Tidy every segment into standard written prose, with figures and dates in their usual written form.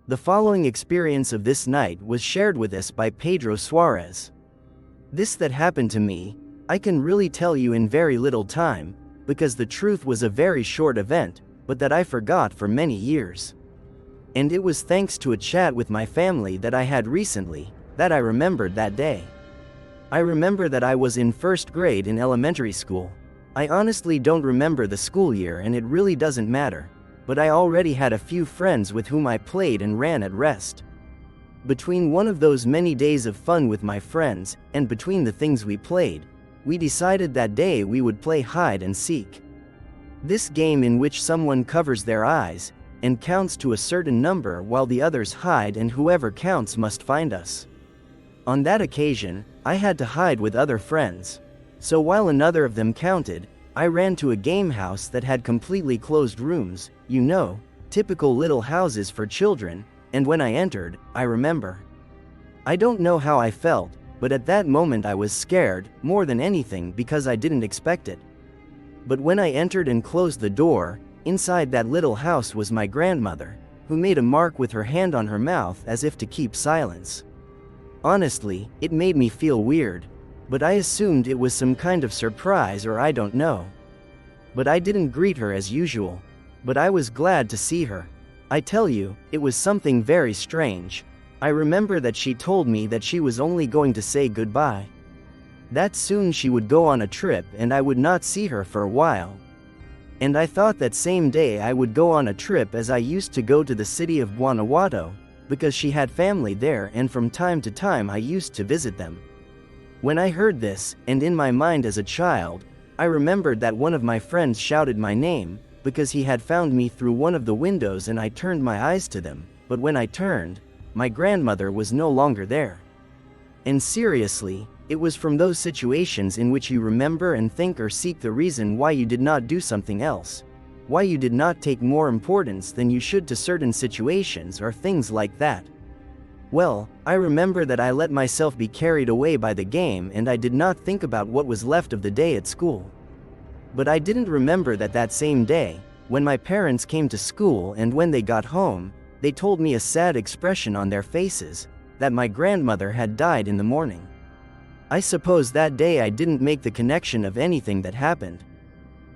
The following experience of this night was shared with us by Pedro Suarez. This that happened to me, I can really tell you in very little time, because the truth was a very short event, but that I forgot for many years. And it was thanks to a chat with my family that I had recently, that I remembered that day. I remember that I was in first grade in elementary school. I honestly don't remember the school year and it really doesn't matter, but I already had a few friends with whom I played and ran at rest. Between one of those many days of fun with my friends, and between the things we played, we decided that day we would play hide and seek. This game in which someone covers their eyes, and counts to a certain number while the others hide and whoever counts must find us. On that occasion, I had to hide with other friends. So while another of them counted, I ran to a game house that had completely closed rooms, you know, typical little houses for children, and when I entered, I remember. I don't know how I felt, but at that moment I was scared, more than anything because I didn't expect it. But when I entered and closed the door, inside that little house was my grandmother, who made a mark with her hand on her mouth as if to keep silence. Honestly, it made me feel weird, but I assumed it was some kind of surprise or I don't know. But I didn't greet her as usual, but I was glad to see her. I tell you, it was something very strange. I remember that she told me that she was only going to say goodbye. That soon she would go on a trip and I would not see her for a while. And I thought that same day I would go on a trip as I used to go to the city of Guanajuato, because she had family there and from time to time I used to visit them. When I heard this, and in my mind as a child, I remembered that one of my friends shouted my name, because he had found me through one of the windows and I turned my eyes to them, but when I turned, my grandmother was no longer there. And seriously, it was from those situations in which you remember and think or seek the reason why you did not do something else, why you did not take more importance than you should to certain situations or things like that. Well, I remember that I let myself be carried away by the game and I did not think about what was left of the day at school. But I didn't remember that that same day, when my parents came to school and when they got home, they told me a sad expression on their faces, that my grandmother had died in the morning. I suppose that day I didn't make the connection of anything that happened.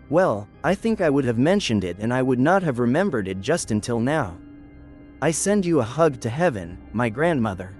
Well, I think I would have mentioned it and I would not have remembered it just until now. I send you a hug to heaven, my grandmother.